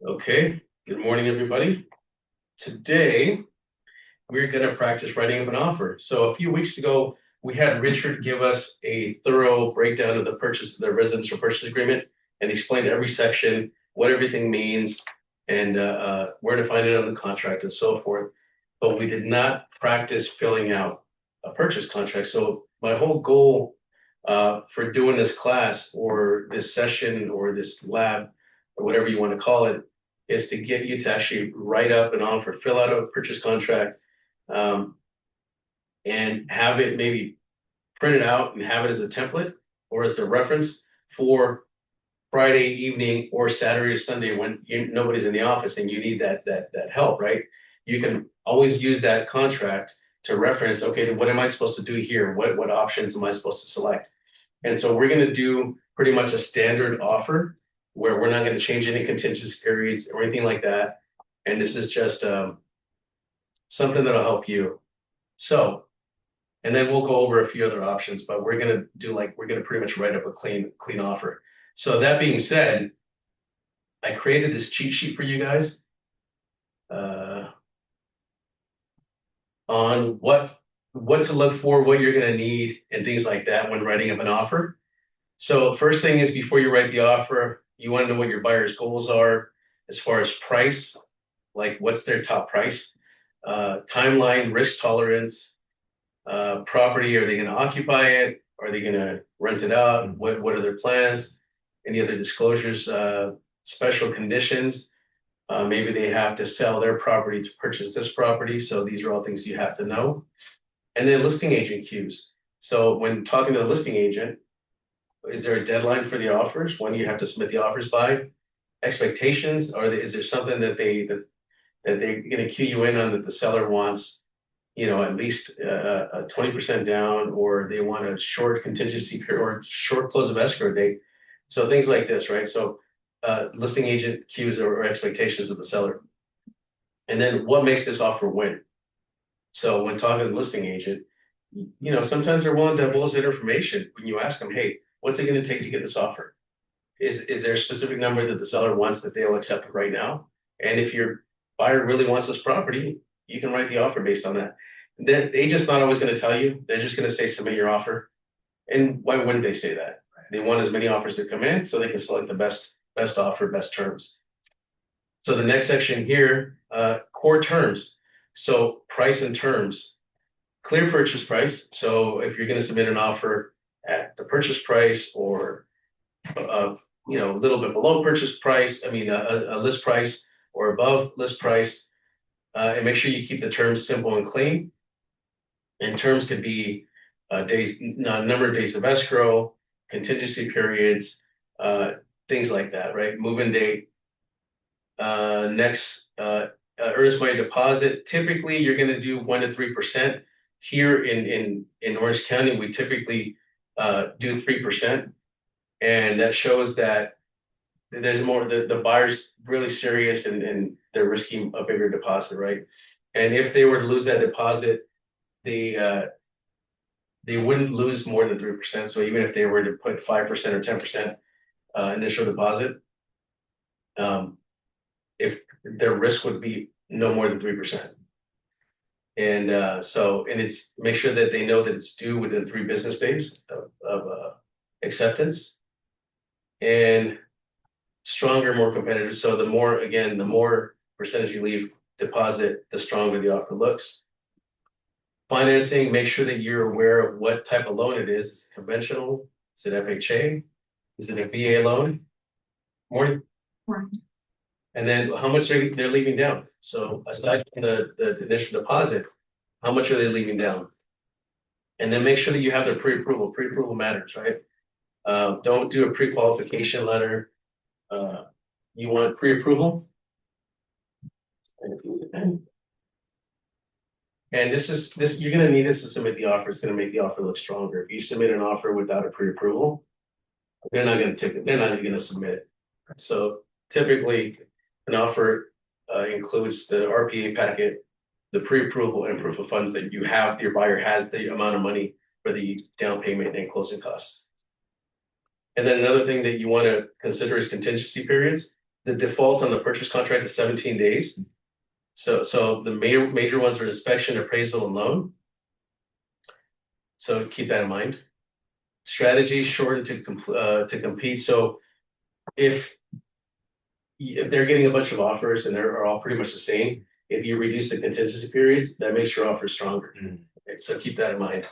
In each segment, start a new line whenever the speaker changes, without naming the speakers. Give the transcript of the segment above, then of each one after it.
Okay, good morning, everybody. Today, we're going to practice writing up an offer. So a few weeks ago, we had Richard give us a thorough breakdown of the residential purchase agreement, and explain every section, what everything means, and where to find it on the contract and so forth. But we did not practice filling out a purchase contract. So my whole goal for doing this class or this session or this lab or whatever you want to call it is to get you to actually write up an offer, fill out a purchase contract, um, and have it maybe printed out and have it as a template or as a reference for Friday evening or Saturday or Sunday when nobody's in the office and you need that help, right? You can always use that contract to reference, okay, what am I supposed to do here? What options am I supposed to select? And so we're going to do pretty much a standard offer where we're not going to change any contingency periods or anything like that. And this is just something that'll help you. So, and then we'll go over a few other options, but we're going to pretty much write up a clean offer. So that being said, I created this cheat sheet for you guys uh, on what to look for, what you're going to need, and things like that when writing up an offer. So first thing is before you write the offer, you want to know what your buyer's goals are as far as price, like what's their top price, timeline, risk tolerance, property, are they going to occupy it? Are they going to rent it out? What are their plans? Any other disclosures, special conditions? Maybe they have to sell their property to purchase this property. So these are all things you have to know. And then listing agent queues. So when talking to the listing agent, is there a deadline for the offers? When do you have to submit the offers by? Expectations? Is there something that they're going to cue you in on that the seller wants, at least 20% down, or they want a short contingency period or short close of escrow date? So things like this, right? So listing agent cues or expectations of the seller. And then what makes this offer win? So when talking to the listing agent, sometimes they're willing to divulge that information when you ask them, hey, what's it going to take to get this offer? Is there a specific number that the seller wants that they'll accept right now? And if your buyer really wants this property, you can write the offer based on that. They just not always going to tell you. They're just going to say, submit your offer. And why wouldn't they say that? They want as many offers to come in so they can select the best offer, best terms. So the next section here, core terms. So price and terms, clear purchase price. So if you're going to submit an offer at the purchase price or a little bit below purchase price, a list price or above list price, and make sure you keep the terms simple and clean. And terms could be number of days of escrow, contingency periods, things like that, right? Move-in date. Next, earnest money deposit. Typically, you're going to do 1 to 3%. Here in Orange County, we typically do 3%, and that shows that there's more. The buyer's really serious and they're risking a bigger deposit, right? And if they were to lose that deposit, they wouldn't lose more than 3%. So even if they were to put 5% or 10% initial deposit, if their risk would be no more than 3%. And it's make sure that they know that it's due within 3 business days of acceptance, and stronger, more competitive. So the more percentage you leave deposit, the stronger the offer looks. Financing, make sure that you're aware of what type of loan it is. Is it conventional? Is it FHA? Is it a VA loan? Morning. Morning. And then how much they're leaving down. So aside from the initial deposit, how much are they leaving down? And then make sure that you have their pre-approval. Pre-approval matters, right? Don't do a pre-qualification letter. You want pre-approval. And this you're going to need this to submit the offer. It's going to make the offer look stronger. If you submit an offer without a pre-approval, they're not going to take it. They're not going to submit it. So typically, an offer includes the RPA packet, the pre-approval, and proof of funds that your buyer has the amount of money for the down payment and closing costs. And then another thing that you want to consider is contingency periods. the default on the purchase contract is 17 days. So the major ones are inspection, appraisal, and loan. So keep that in mind. Strategy shortened to compete. So if they're getting a bunch of offers and they're all pretty much the same, if you reduce the contingency periods, that makes your offer stronger. Okay, so keep that in mind.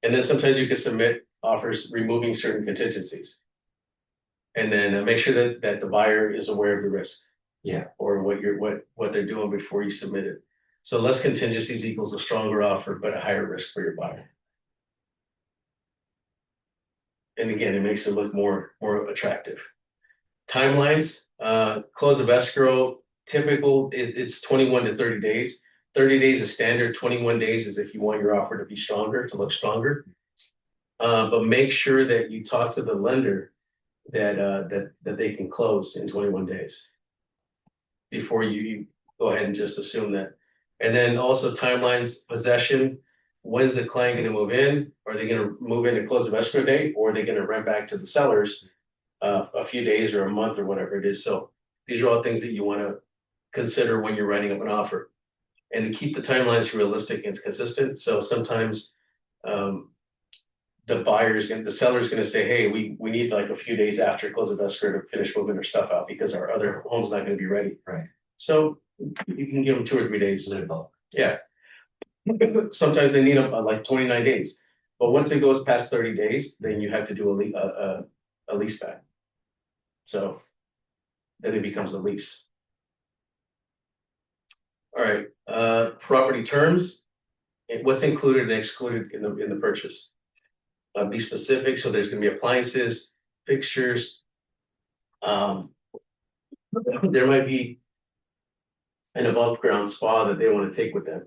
And then sometimes you can submit offers removing certain contingencies. And then make sure that the buyer is aware of the risk.
Yeah.
Or what they're doing before you submit it. So less contingencies equals a stronger offer, but a higher risk for your buyer. And again, it makes it look more attractive. Timelines, close of escrow, typical, it's 21 to 30 days. 30 days is standard, 21 days is if you want your offer to be stronger, to look stronger. But make sure that you talk to the lender that they can close in 21 days before you go ahead and just assume that. And then also timelines, possession. When's the client going to move in? Are they going to move in at close of escrow date, or are they going to rent back to the sellers a few days or a month or whatever it is? So these are all things that you want to consider when you're writing up an offer, and to keep the timelines realistic and consistent. So sometimes the seller's going to say, "Hey, we need like a few days after close of escrow to finish moving our stuff out because our other home's not going to be ready."
Right.
So you can give them 2 or 3 days.
Little.
Yeah. Sometimes they need like 29 days, but once it goes past 30 days, then you have to do a lease back. So then it becomes a lease. All right, property terms. What's included and excluded in the purchase? Be specific. So there's going to be appliances, fixtures. There might be an above ground spa that they want to take with them,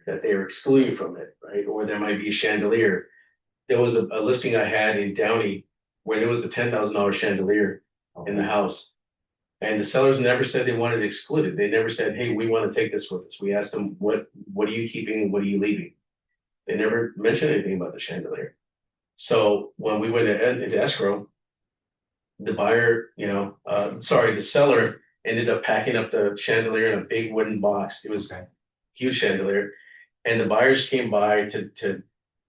that they are excluding from it, right? Or there might be a chandelier. There was a listing I had in Downey where there was a $10,000 chandelier in the house. And the sellers never said they wanted it excluded. They never said, "Hey, we want to take this with us." We asked them, what are you keeping? What are you leaving? They never mentioned anything about the chandelier. So when we went into escrow, the the seller ended up packing up the chandelier in a big wooden box. It was a huge chandelier. And the buyers came by to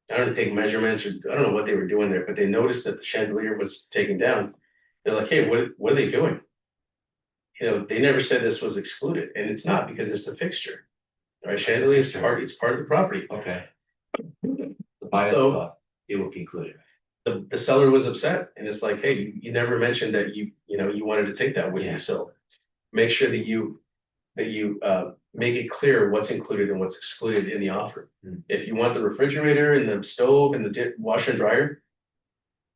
I don't know, take measurements, or I don't know what they were doing there, but they noticed that the chandelier was taken down. They're like, "Hey, what are they doing?" They never said this was excluded, and it's not, because it's a fixture, right? Chandelier is it's part of the property.
Okay. The buyer thought it would be included.
The seller was upset, and it's like, "Hey, you never mentioned that you wanted to take that with you." So make sure that you make it clear what's included and what's excluded in the offer. If you want the refrigerator and the stove and the washer and dryer,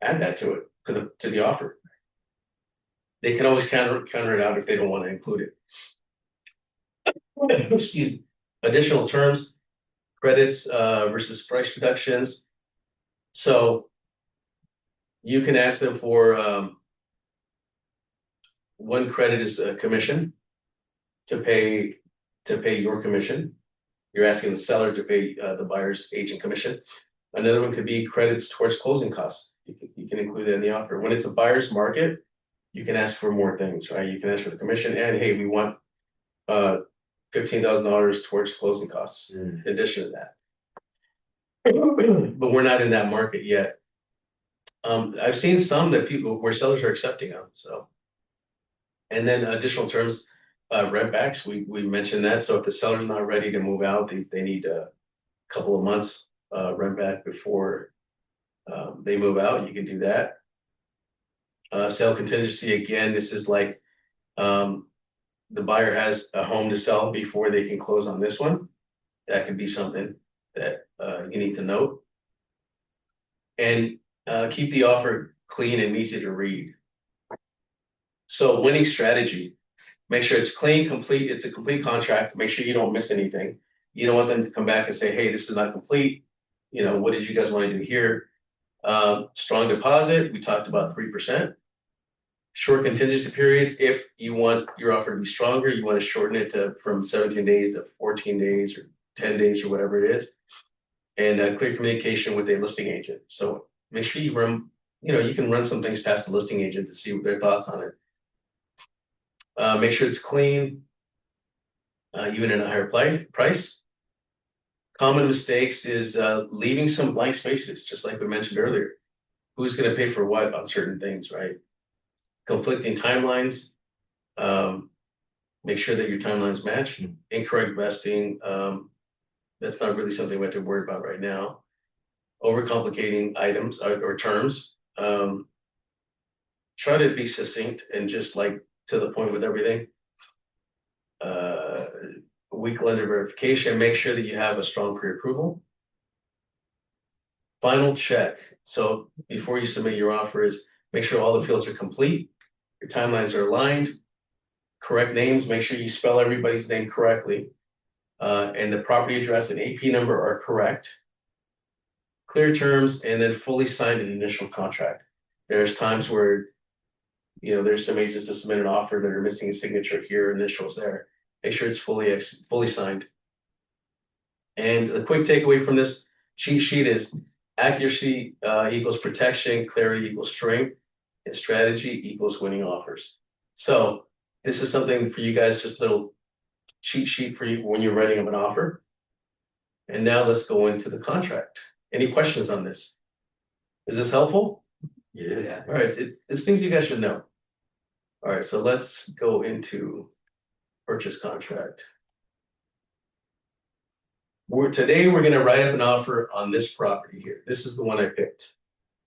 add that to the offer. They can always counter it out if they don't want to include it. Excuse me. Additional terms, credits versus price reductions. So you can ask them for one credit is a commission to pay your commission. You're asking the seller to pay the buyer's agent commission. Another one could be credits towards closing costs. You can include that in the offer. When it's a buyer's market, you can ask for more things, right? You can ask for the commission, and hey, we want $15,000 towards closing costs in addition to that. But we're not in that market yet. I've seen some where sellers are accepting them. So, and then additional terms, rent backs. We mentioned that. So if the seller's not ready to move out, they need a couple of months rent back before they move out. You can do that. Sale contingency, again, this is like the buyer has a home to sell before they can close on this one. That could be something that you need to note. And keep the offer clean and easy to read. So winning strategy, make sure it's clean, complete. It's a complete contract. Make sure you don't miss anything. You don't want them to come back and say, "Hey, this is not complete. What did you guys want to do here?" Strong deposit, we talked about 3%. Short contingency periods, if you want your offer to be stronger, you want to shorten it from 17 days to 14 days or 10 days or whatever it is. And clear communication with a listing agent. So make sure you can run some things past the listing agent to see what their thoughts on it. Make sure it's clean, even at a higher price. Common mistakes is leaving some blank spaces, just like we mentioned earlier. Who's going to pay for what on certain things, right? Conflicting timelines. Um, Make sure that your timelines match. Incorrect vesting. That's not really something we have to worry about right now. Overcomplicating items or terms. Try to be succinct and just like to the point with everything. Weak lender verification. Make sure that you have a strong pre-approval. Final check. So before you submit your offer is make sure all the fields are complete, your timelines are aligned, correct names, make sure you spell everybody's name correctly, and the property address and AP number are correct. Clear terms, and then fully signed an initial contract. There's times where, there's some agents that submit an offer that are missing a signature here, initials there. Make sure it's fully signed. And the quick takeaway from this cheat sheet is accuracy equals protection, clarity equals strength, and strategy equals winning offers. So this is something for you guys, just a little cheat sheet for you when you're writing up an offer. And now let's go into the contract. Any questions on this? Is this helpful?
Yeah.
All right, it's things you guys should know. All right, so let's go into purchase contract. Today we're going to write up an offer on this property here. This is the one I picked.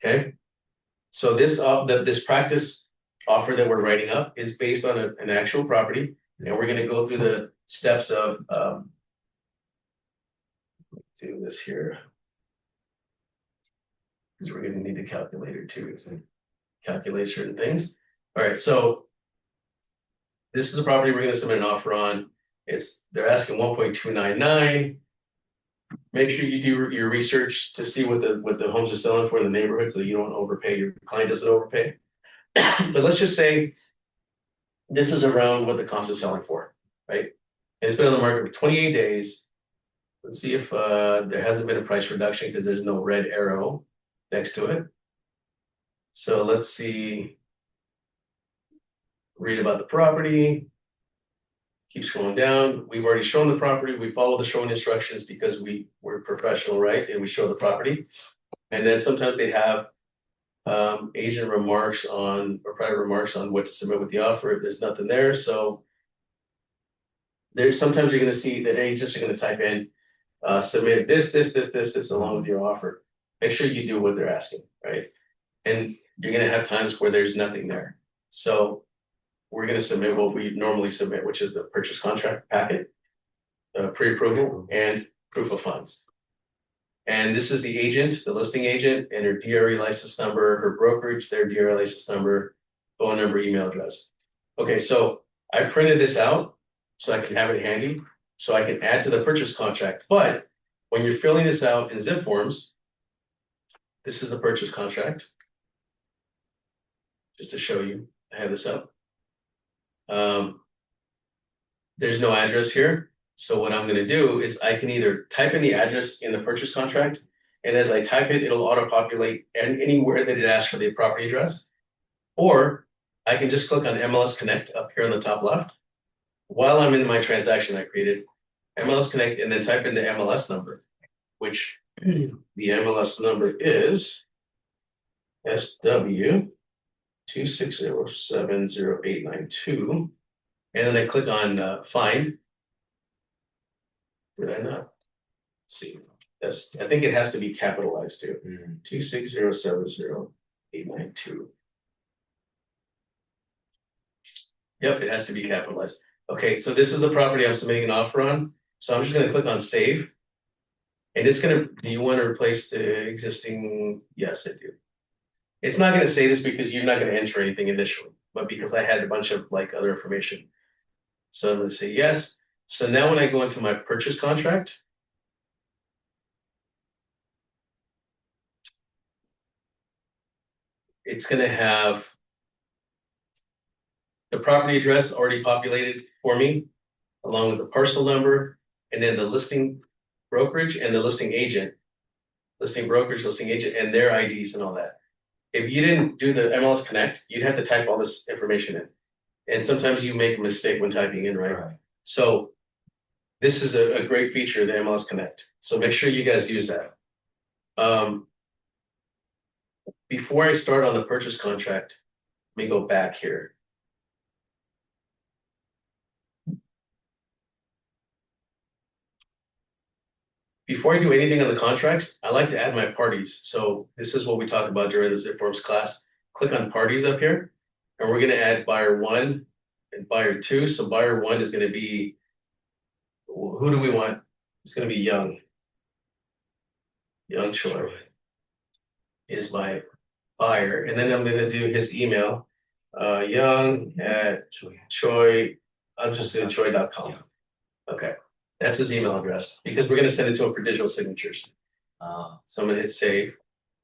Okay. So this practice offer that we're writing up is based on an actual property, and we're going to go through the steps of do this here because we're going to need a calculator too to calculate certain things. All right, so this is a property we're going to submit an offer on. They're asking 1.299. Make sure you do your research to see what the homes are selling for in the neighborhood so you don't overpay, your client doesn't overpay. But let's just say this is around what the cost is selling for, right? And it's been on the market for 28 days. Let's see if there hasn't been a price reduction because there's no red arrow next to it. So let's see, read about the property. Keep scrolling down. We've already shown the property. We follow the showing instructions because we're professional, right? And we show the property. And then sometimes they have agent remarks or private remarks on what to submit with the offer if there's nothing there. So sometimes you're going to see that agents are going to type in submit this along with your offer. Make sure you do what they're asking, right? And you're going to have times where there's nothing there. So we're going to submit what we normally submit, which is the purchase contract packet, pre-approval, and proof of funds. And this is the agent, the listing agent, and her DRE license number, her brokerage, their DRE license number, phone number, email address. Okay, so I printed this out so I can have it handy, so I can add to the purchase contract. But when you're filling this out in zip forms, this is the purchase contract. Just to show you, I have this up. There's no address here. So what I'm going to do is I can either type in the address in the purchase contract, and as I type it, it'll auto-populate anywhere that it asks for the property address. Or I can just click on MLS Connect up here on the top left. While I'm in my transaction I created, MLS Connect, and then type in the MLS number, which the MLS number is SW260708992. And then I click on find. Did I not? Let's see, I think it has to be capitalized too. 260700892. Yep, it has to be capitalized. Okay, so this is the property I'm submitting an offer on. So I'm just going to click on save. And it's going to, do you want to replace the existing? Yes, I do. It's not going to say this because you're not going to enter anything initially, but because I had a bunch of other information. So I'm going to say yes. So now when I go into my purchase contract, it's going to have the property address already populated for me, along with the parcel number, and then the listing brokerage and the listing agent, listing brokerage, listing agent, and their IDs and all that. If you didn't do the MLS Connect, you'd have to type all this information in. And sometimes you make a mistake when typing in, right?
Right.
So this is a great feature of the MLS Connect. So make sure you guys use that. Before I start on the purchase contract, let me go back here. Before I do anything on the contracts, I like to add my parties. So this is what we talked about during the Zip Forms class. Click on parties up here, and we're going to add buyer one and buyer two. So buyer one is going to be, who do we want? It's going to be Young. Young Choi is my buyer. And then I'm going to do his email, young at Choi, I'm just doing choi.com. Okay, that's his email address because we're going to send it to him for digital signatures. So I'm going to hit save.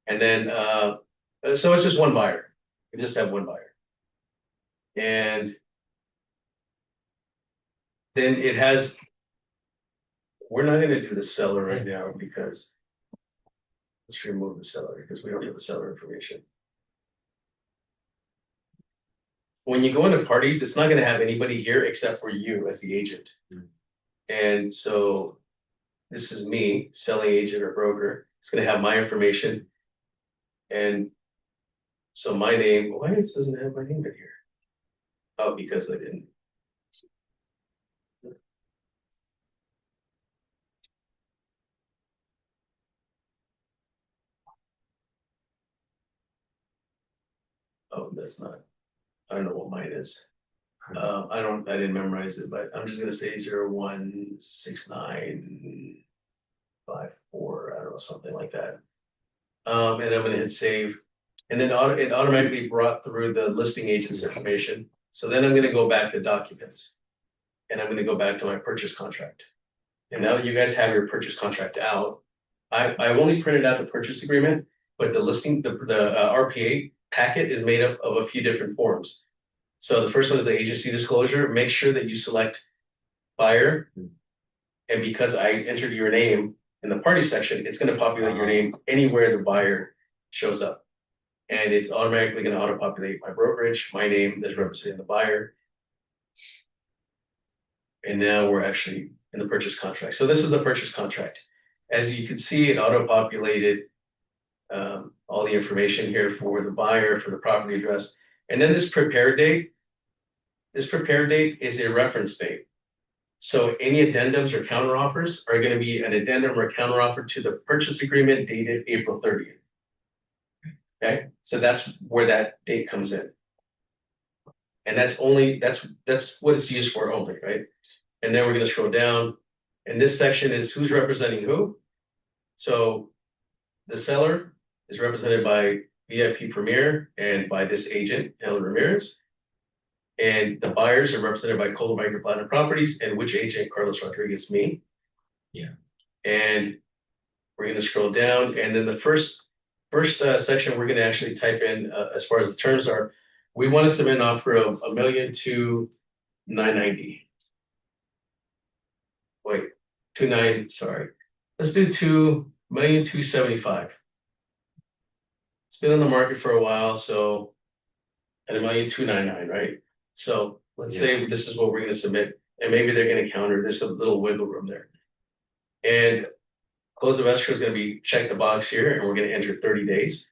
And then, so it's just one buyer. We just have one buyer. And then it has, we're not going to do the seller right now because let's remove the seller because we don't have the seller information. When you go into parties, it's not going to have anybody here except for you as the agent. And so this is me, selling agent or broker. It's going to have my information. And so my name, why it doesn't have my name in here? Oh, because I didn't. Oh, that's not, I don't know what mine is. I didn't memorize it, but I'm just gonna say 016954, I don't know, something like that. And I'm gonna hit save. And then it automatically brought through the listing agent's information. So then I'm gonna go back to documents. And I'm gonna go back to my purchase contract. And now that you guys have your purchase contract out, I've only printed out the purchase agreement, but the listing, the RPA packet is made up of a few different forms. So the first one is the agency disclosure. Make sure that you select buyer. And because I entered your name in the party section, it's going to populate your name anywhere the buyer shows up. And it's automatically going to auto-populate my brokerage, my name that's representing the buyer. And now we're actually in the purchase contract. So this is the purchase contract. As you can see, it auto-populated all the information here for the buyer, for the property address. And then this prepare date is a reference date. So any addendums or counteroffers are going to be an addendum or counteroffer to the purchase agreement dated April 30th. Okay, so that's where that date comes in. And that's what it's used for only, right? And then we're going to scroll down. And this section is who's representing who. So the seller is represented by VIP Premier and by this agent, Helen Ramirez. And the buyers are represented by Coldwell Banker Platinum Properties and which agent, Carlos Rodriguez, me.
Yeah.
And we're going to scroll down. And then the first section, we're going to actually type in, as far as the terms are, we want to submit an offer of $1,002,990. Wait, 29, sorry. Let's do 2,275,000. It's been on the market for a while, so at 1,299,000, right? So let's say this is what we're going to submit, and maybe they're going to counter. There's a little wiggle room there. And close of escrow is going to be check the box here, and we're going to enter 30 days.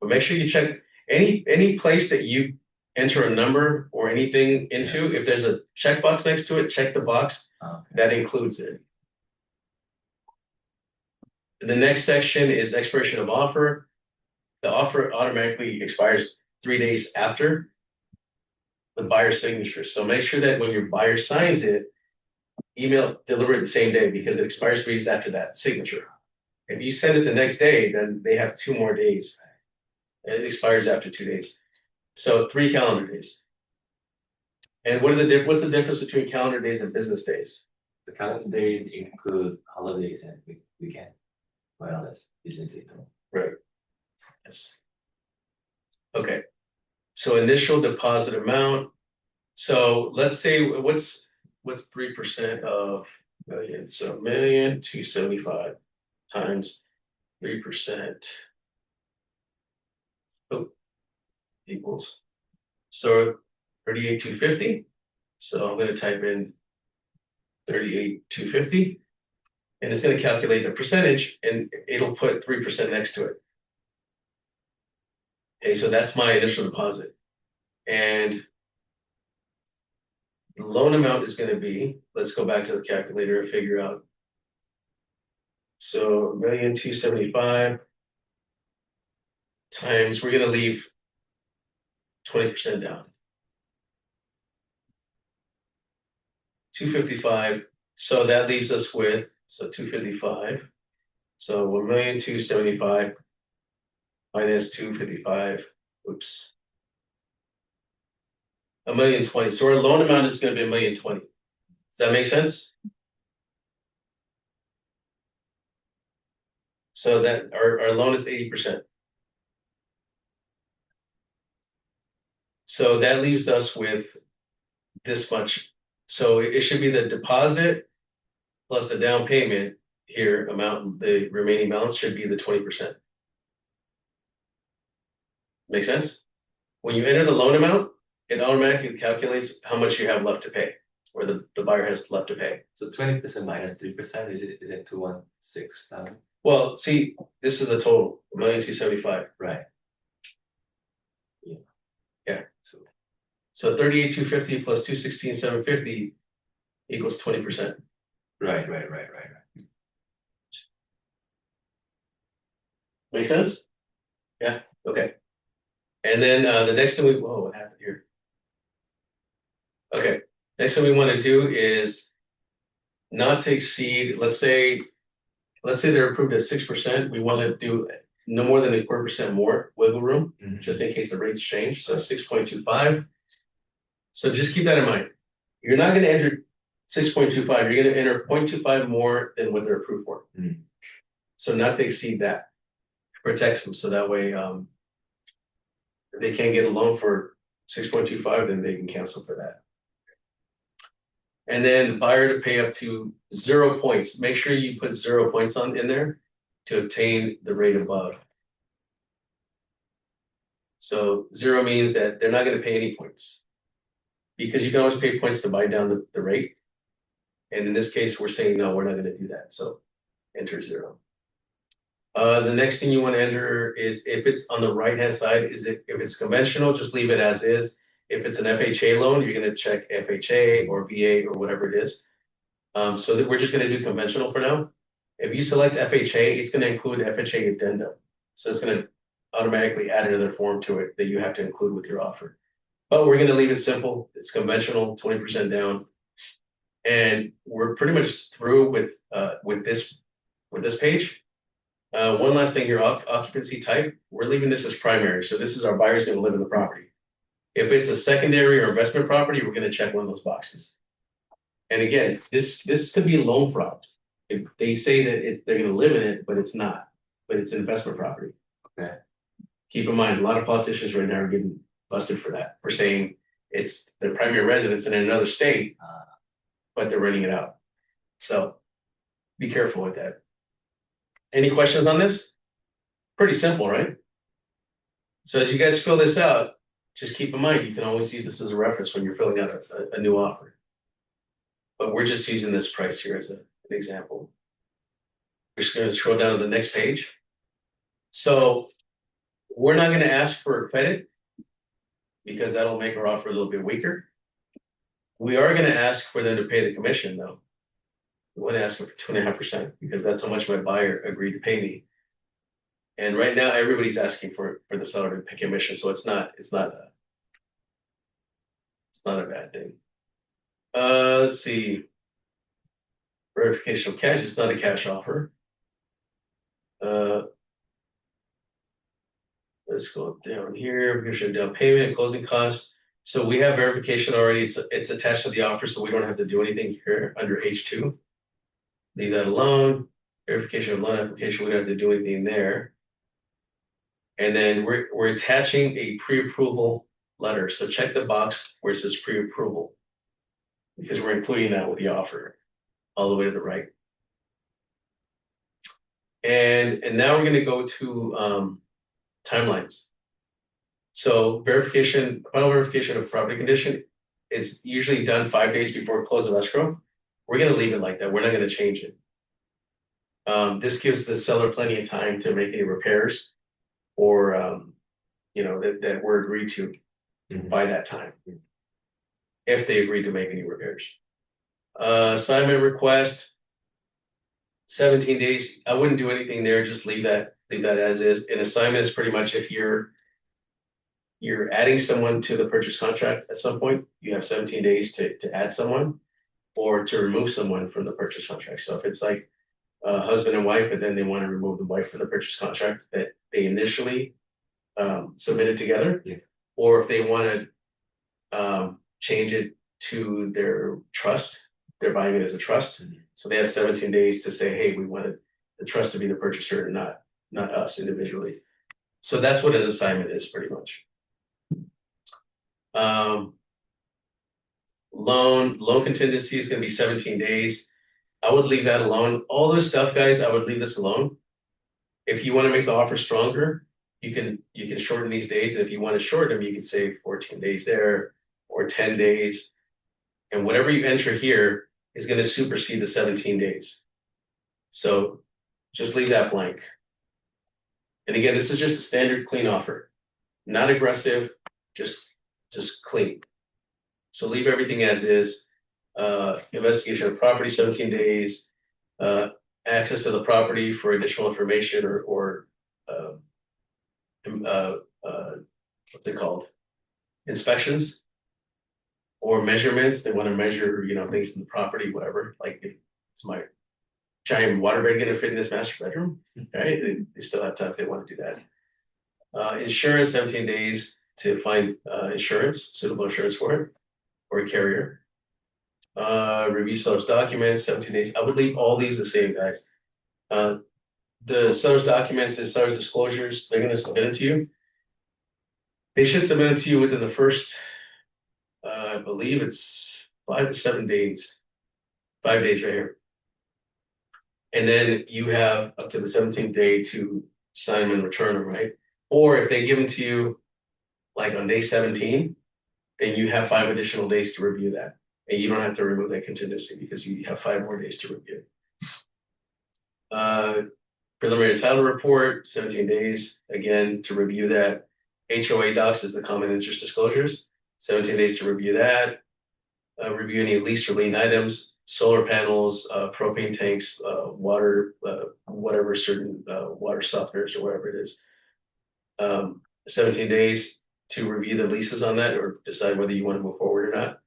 But make sure you check any place that you enter a number or anything into. If there's a checkbox next to it, check the box. That includes it. And the next section is expiration of offer. The offer automatically expires 3 days after the buyer's signature. So make sure that when your buyer signs it, deliver it the same day because it expires 3 days after that signature. If you send it the next day, then they have 2 more days. It expires after 2 days. So 3 calendar days. And what's the difference between calendar days and business days?
The calendar days include holidays and weekend. Quite honest, business day.
Right. Yes. Okay. So initial deposit amount. So let's say what's 3% of million? So 1,275,000 times 3%. Oh, equals. So 38,250. So I'm going to type in 38,250, and it's going to calculate the percentage, and it'll put 3% next to it. Okay, so that's my initial deposit. And the loan amount is going to be, let's go back to the calculator and figure out. So 1,275,000 times, we're going to leave 20% down. 255. So that leaves us with, so 255. So 1,275,000 minus 255. Oops. 1,020,000. So our loan amount is going to be 1,020,000. Does that make sense? So that our loan is 80%. So that leaves us with this much. So it should be the deposit plus the down payment here amount, the remaining balance should be the 20%. Make sense? When you enter the loan amount, it automatically calculates how much you have left to pay, or the buyer has left to pay.
So 20% minus 3%, is it 216,000?
Well, see, this is a total, 1,275,000.
Right.
Yeah. So 38,250 plus 216,750 equals 20%.
Right.
Make sense? Yeah, okay. And then the next thing whoa, what happened here? Okay, next thing we want to do is not to exceed, let's say they're approved at 6%. We want to do no more than a 0.25% more wiggle room, just in case the rates change. So 6.25. So just keep that in mind. You're not going to enter 6.25. You're going to enter 0.25 more than what they're approved for. So not to exceed that. Protects them, so that way if they can't get a loan for 6.25, then they can cancel for that. And then buyer to pay up to 0 points. Make sure you put 0 points in there to obtain the rate above. So 0 means that they're not going to pay any points, because you can always pay points to buy down the rate. And in this case, we're saying, no, we're not going to do that. So enter 0. The next thing you want to enter is, if it's on the right-hand side, if it's conventional, just leave it as is. If it's an FHA loan, you're going to check FHA or VA or whatever it is. So that we're just going to do conventional for now. If you select FHA, it's going to include FHA addendum. So it's going to automatically add another form to it that you have to include with your offer. But we're going to leave it simple. It's conventional, 20% down. And we're pretty much through with this page. One last thing here, occupancy type. We're leaving this as primary. So this is our buyer's going to live in the property. If it's a secondary or investment property, we're going to check one of those boxes. And again, this could be a loan fraud. If they say that they're going to live in it, but it's not. But it's an investment property.
Okay.
Keep in mind, a lot of politicians right now are getting busted for that, for saying it's their primary residence in another state, but they're renting it out. So be careful with that. Any questions on this? Pretty simple, right? So as you guys fill this out, just keep in mind, you can always use this as a reference when you're filling out a new offer. But we're just using this price here as an example. We're just going to scroll down to the next page. So we're not going to ask for a credit, because that'll make our offer a little bit weaker. We are going to ask for them to pay the commission, though. We want to ask them for 2.5%, because that's how much my buyer agreed to pay me. And right now, everybody's asking for the seller to pay commission, so it's not a bad thing. Let's see. Verification of cash. It's not a cash offer. Let's go down here. Verification of down payment, closing costs. So we have verification already. It's attached to the offer, so we don't have to do anything here under H2. Leave that alone. Verification of loan application, we don't have to do anything there. And then we're attaching a pre-approval letter. So check the box where it says pre-approval, because we're including that with the offer all the way to the right. And now we're going to go to timelines. So final verification of property condition is usually done 5 days before close of escrow. We're gonna leave it like that. We're not gonna change it. This gives the seller plenty of time to make any repairs or, that were agreed to by that time, if they agree to make any repairs. Assignment request, 17 days. I wouldn't do anything there. Just leave that as is. An assignment is pretty much if you're adding someone to the purchase contract at some point, you have 17 days to add someone or to remove someone from the purchase contract. So if it's like husband and wife, but then they want to remove the wife from the purchase contract that they initially submitted together,
Yeah.
or if they want to change it to their trust, they're buying it as a trust. So they have 17 days to say, hey, we wanted the trust to be the purchaser and not us individually. So that's what an assignment is pretty much. Loan contingency is going to be 17 days. I would leave that alone. All this stuff, guys, I would leave this alone. If you want to make the offer stronger, you can shorten these days. And if you want to shorten them, you can say 14 days there or 10 days. And whatever you enter here is going to supersede the 17 days. So just leave that blank. And again, this is just a standard clean offer, not aggressive, just clean. So leave everything as is. Investigation of property, 17 days. Access to the property for additional information or what's it called? Inspections or measurements. They want to measure, things in the property, whatever. Like, it's my giant waterbed going to fit in this master bedroom, right? They still have time if they want to do that. Insurance, 17 days to find suitable insurance for it, or a carrier. Review seller's documents, 17 days. I would leave all these the same, guys. The seller's documents and seller's disclosures, they're going to submit it to you. They should submit it to you within the first, I believe it's 5 to 7 days. 5 days right here. And then you have up to the 17th day to sign them and return them, right? Or if they give them to you like on day 17, then you have 5 additional days to review that. And you don't have to remove that contingency because you have 5 more days to review. Preliminary title report, 17 days, again, to review that. HOA docs is the common interest disclosures, 17 days to review that. Review any lease or lien items, solar panels, propane tanks, water, whatever certain water softeners or whatever it is. 17 days to review the leases on that or decide whether you want to move forward or not.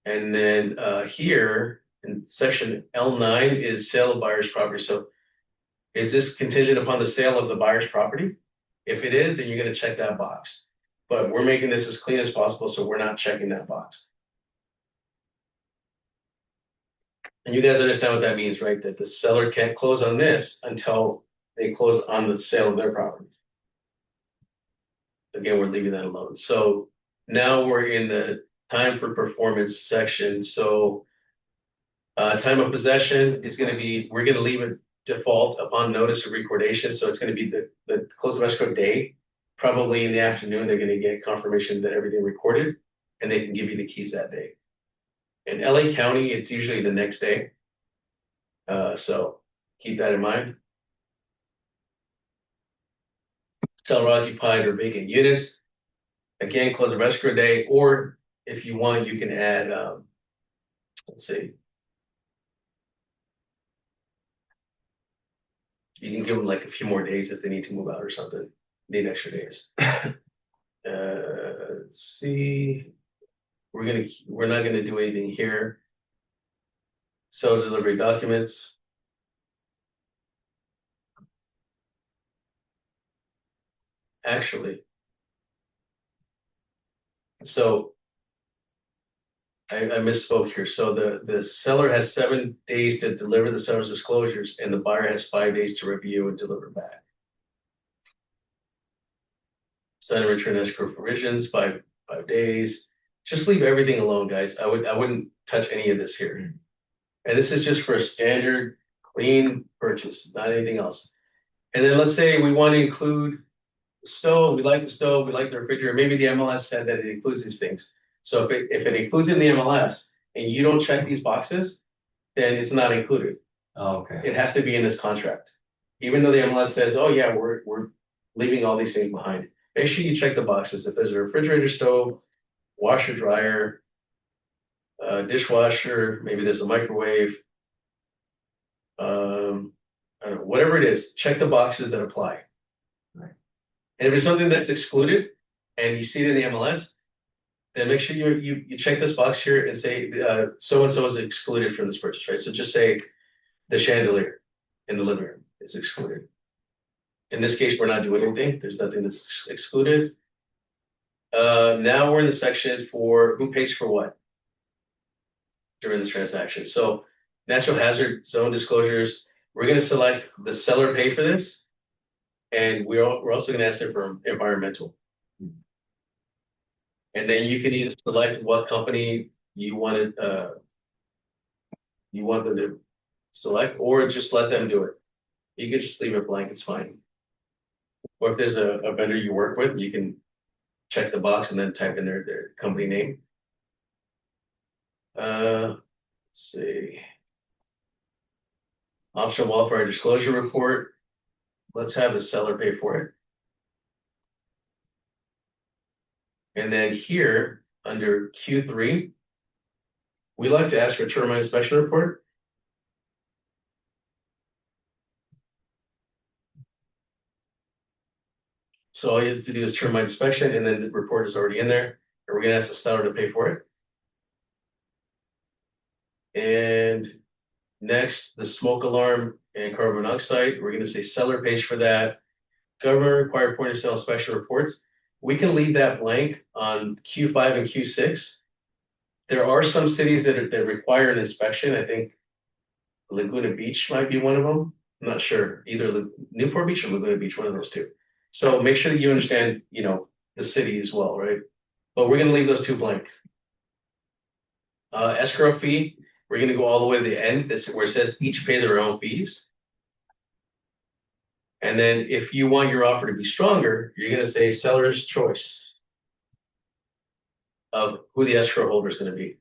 And then here in section L9 is sale of buyer's property. So is this contingent upon the sale of the buyer's property? If it is, then you're going to check that box. But we're making this as clean as possible, so we're not checking that box. And you guys understand what that means, right? That the seller can't close on this until they close on the sale of their property. Again, we're leaving that alone. So now we're in the time for performance section. So time of possession is going to be, we're going to leave it default upon notice of recordation. So it's going to be the close of escrow day. Probably in the afternoon, they're going to get confirmation that everything recorded and they can give you the keys that day. In LA County, it's usually the next day. So keep that in mind. Seller occupied or vacant units. Again, close of escrow day, or if you want, you can add, let's see. You can give them like a few more days if they need to move out or something, need extra days. Let's see. We're not gonna do anything here. So delivery documents. Actually, so I misspoke here. So the seller has 7 days to deliver the seller's disclosures, and the buyer has 5 days to review and deliver back. Sign and return escrow provisions, 5 days. Just leave everything alone, guys. I wouldn't touch any of this here. And this is just for a standard clean purchase, not anything else. And then let's say we want to include stove, we like the stove, we like the refrigerator. Maybe the MLS said that it includes these things. So if it includes in the MLS and you don't check these boxes, then it's not included.
Okay.
It has to be in this contract. Even though the MLS says, oh yeah, we're leaving all these things behind. Make sure you check the boxes. If there's a refrigerator, stove, washer, dryer, dishwasher, maybe there's a microwave, I don't know, whatever it is, check the boxes that apply.
Right.
And if it's something that's excluded and you see it in the MLS, then make sure you check this box here and say so and so is excluded from this purchase, right? So just say the chandelier in the living room is excluded. In this case, we're not doing anything. There's nothing that's excluded. Now we're in the section for who pays for what during this transaction. So natural hazard zone disclosures, we're going to select the seller pay for this. And we're also going to ask it for environmental. And then you can either select what company you want them to select, or just let them do it. You can just leave it blank, it's fine. Or if there's a vendor you work with, you can check the box and then type in their company name. Let's see. Optional wildfire disclosure report. Let's have the seller pay for it. And then here under Q3, we like to ask for termite inspection report. So all you have to do is termite inspection, and then the report is already in there. And we're gonna ask the seller to pay for it. And next, the smoke alarm and carbon monoxide. We're gonna say seller pays for that. Government required point of sale inspection reports. We can leave that blank on Q5 and Q6. There are some cities that require an inspection. I think Laguna Beach might be one of them. I'm not sure, either Newport Beach or Laguna Beach, one of those two. So make sure that you understand, the city as well, right? But we're gonna leave those two blank. Escrow fee, we're gonna go all the way to the end. This where it says each pay their own fees. And then if you want your offer to be stronger, you're gonna say seller's choice of who the escrow holder is gonna be.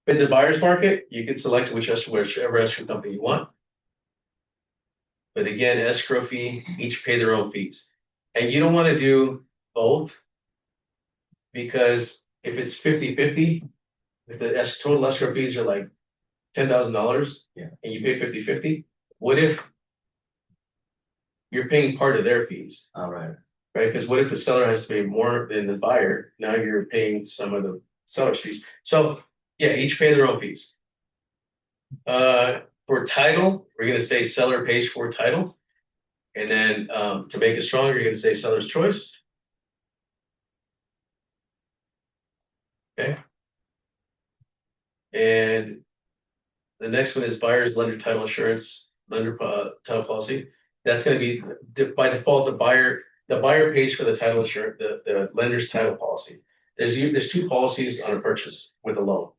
If it's a buyer's market, you can select whichever escrow company you want. But again, escrow fee, each pay their own fees. And you don't want to do both, because if it's 50-50, if the total escrow fees are like $10,000,
Yeah.
and you pay 50-50, what if you're paying part of their fees,
All right.
right? Because what if the seller has to pay more than the buyer? Now you're paying some of the seller's fees. So yeah, each pay their own fees. For title, we're going to say seller pays for title. And then to make it stronger, you're going to say seller's choice. Okay. And the next one is buyer's lender title assurance, lender title policy. That's going to be by default, the buyer pays for the title assurance, the lender's title policy. There's two policies on a purchase with a loan.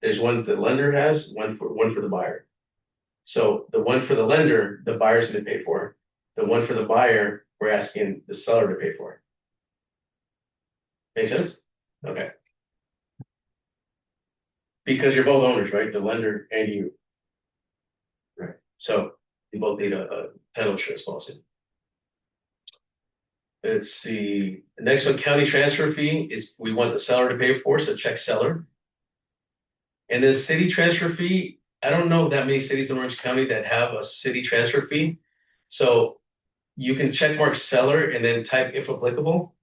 There's one the lender has, one for the buyer. So the one for the lender, the buyer's going to pay for. The one for the buyer, we're asking the seller to pay for. Make sense? Okay. Because you're both owners, right? The lender and you. Right. So you both need a title insurance policy. Let's see. The next one, county transfer fee, is we want the seller to pay for, so check seller. And the city transfer fee, I don't know that many cities in Orange County that have a city transfer fee. So you can check mark seller and then type if applicable.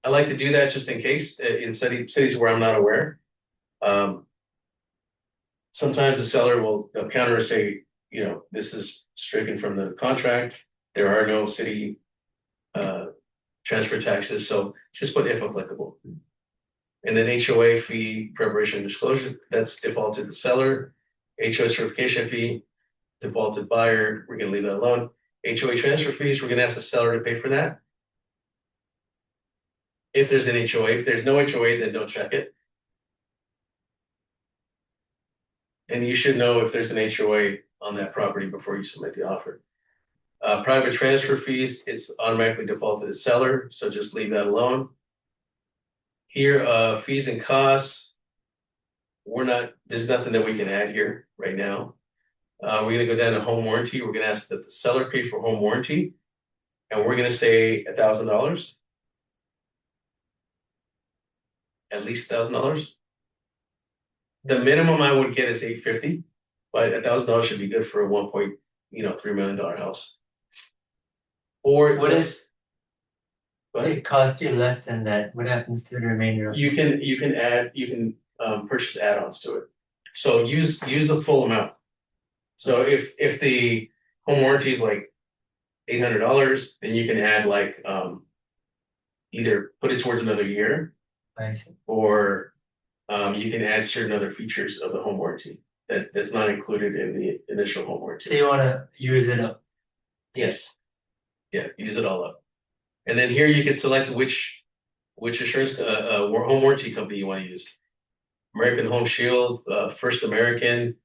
I like to do that just in case in cities where I'm not aware. Sometimes the seller they'll counter and say, this is stricken from the contract. There are no city transfer taxes, so just put if applicable. And then HOA fee preparation disclosure, that's defaulted to seller. HOA certification fee, defaulted buyer, we're gonna leave that alone. HOA transfer fees, we're gonna ask the seller to pay for that. If there's an HOA, if there's no HOA, then don't check it. And you should know if there's an HOA on that property before you submit the offer. Private transfer fees, it's automatically defaulted to seller, so just leave that alone. Here, fees and costs, there's nothing that we can add here right now. We're gonna go down to home warranty. We're gonna ask that the seller pay for home warranty, and we're gonna say $1,000, at least $1,000. The minimum I would get is 850, but $1,000 should be good for a 1.3 million dollar house. Or
What if
but
it costs you less than that? What happens to the remainder of it?
you can purchase add-ons to it. So use the full amount. So if the home warranty is like $800, then you can add like either put it towards another year,
I see.
or you can add certain other features of the home warranty that's not included in the initial home
So
warranty.
you wanna use it up?
Yes. Yeah, use it all up. And then here you can select which insurance or home warranty company you want to use. American Home Shield, First American,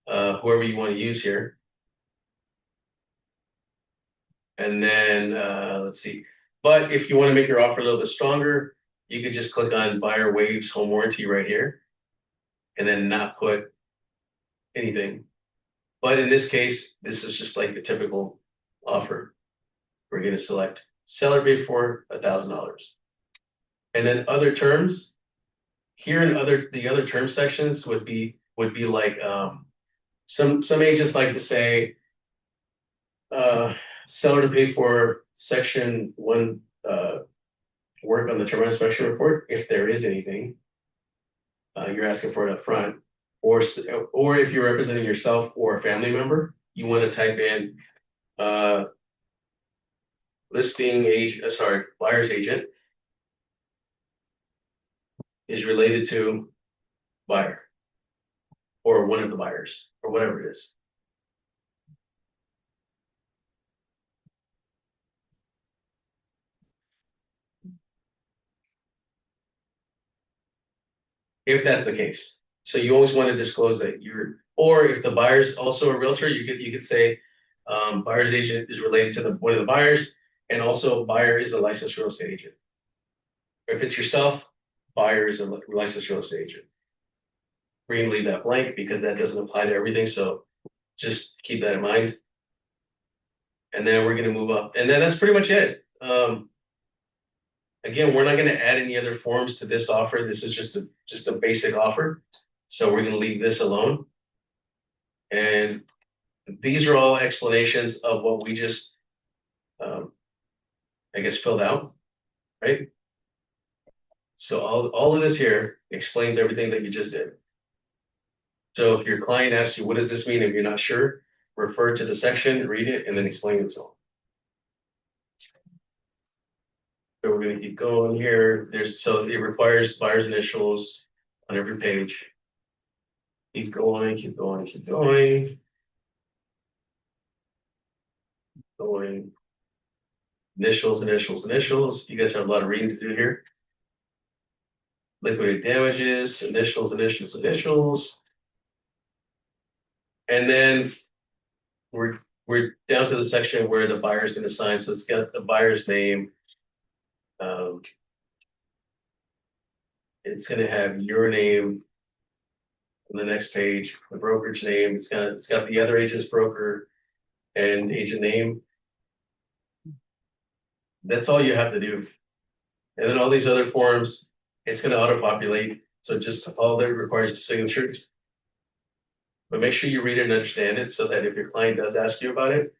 whoever you want to use here. And then let's see. But if you want to make your offer a little bit stronger, you could just click on Buyer Waives Home Warranty right here, and then not put anything. But in this case, this is just like the typical offer. We're going to select seller bid for $1,000. And then other terms, here in the other term sections would be like some agents like to say seller to pay for section 1 work on the termite inspection report if there is anything. You're asking for it up front, or if you're representing yourself or a family member, you want to type in listing agent, buyer's agent is related to buyer or one of the buyers or whatever it is. If that's the case. So you always want to disclose that or if the buyer's also a realtor, you could say buyer's agent is related to one of the buyers, and also buyer is a licensed real estate agent. If it's yourself, buyer is a licensed real estate agent. We're going to leave that blank because that doesn't apply to everything. So just keep that in mind. And then we're going to move up. And then that's pretty much it. Again, we're not going to add any other forms to this offer. This is just a basic offer. So we're going to leave this alone. And these are all explanations of what we just, I guess, filled out, right? So all of this here explains everything that you just did. So if your client asks you, what does this mean? If you're not sure, refer to the section, read it, and then explain it to them. So we're going to keep going here. So it requires buyer's initials on every page. Keep going, keep going, keep going. Going. Initials, initials, initials. You guys have a lot of reading to do here. Liquidated damages, initials, initials, initials. And then we're down to the section where the buyer is going to sign. So it's got the buyer's name. It's going to have your name on the next page, the brokerage name. It's got the other agent's broker and agent name. That's all you have to do. And then all these other forms, it's going to auto-populate. So just all that requires is signatures. But make sure you read it and understand it so that if your client does ask you about it,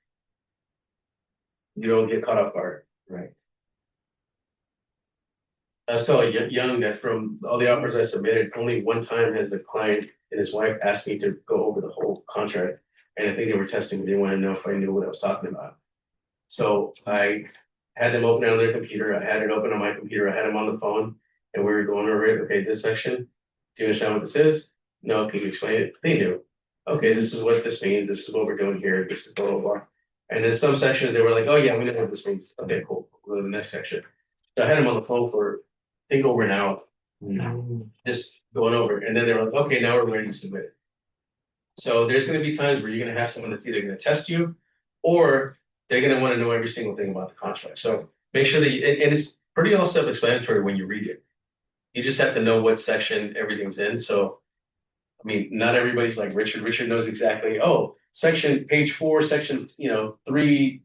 you don't get caught off guard.
Right.
I was telling Young that from all the offers I submitted, only one time has the client and his wife asked me to go over the whole contract. And I think they were testing me. They wanted to know if I knew what I was talking about. So I had them open it on their computer. I had it open on my computer. I had them on the phone and we were going over it. Okay, this section. Do you understand what this is? No, can you explain it? They knew. Okay, this is what this means. This is what we're doing here. This is blah, blah, blah. And then some sections they were like, oh yeah, we know what this means. Okay, cool. We'll go to the next section. So I had them on the phone for I think over an hour, just going over. And then they were like, okay, now we're ready to submit it. So there's going to be times where you're going to have someone that's either going to test you or they're gonna want to know every single thing about the contract. So make sure that and it's pretty all self-explanatory when you read it. You just have to know what section everything's in. So, I mean, not everybody's like Richard. Richard knows exactly, oh, section page 4, section, 3,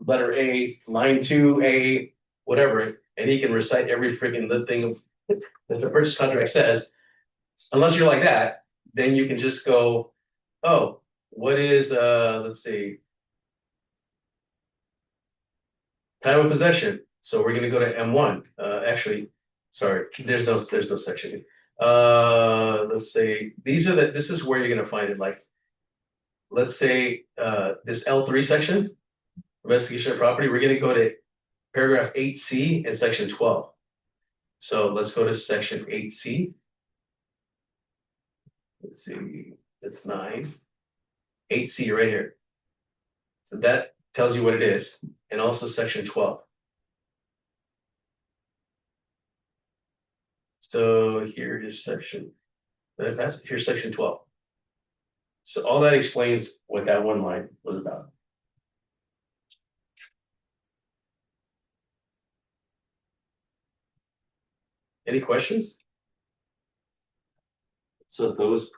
letter A, line 2A, whatever. And he can recite every freaking thing that the purchase contract says. Unless you're like that, then you can just go, oh, what is let's see, time of possession. So we're gonna go to M1. Actually, sorry, there's no section. Let's say this is where you're gonna find it. Like, let's say this L3 section, investigation of property, we're gonna go to paragraph 8C and section 12. So let's go to section 8C. Let's see, that's 9. 8C right here. So that tells you what it is, and also section 12. So here is section, here's section 12. So all that explains what that one line was about. Any questions?
So those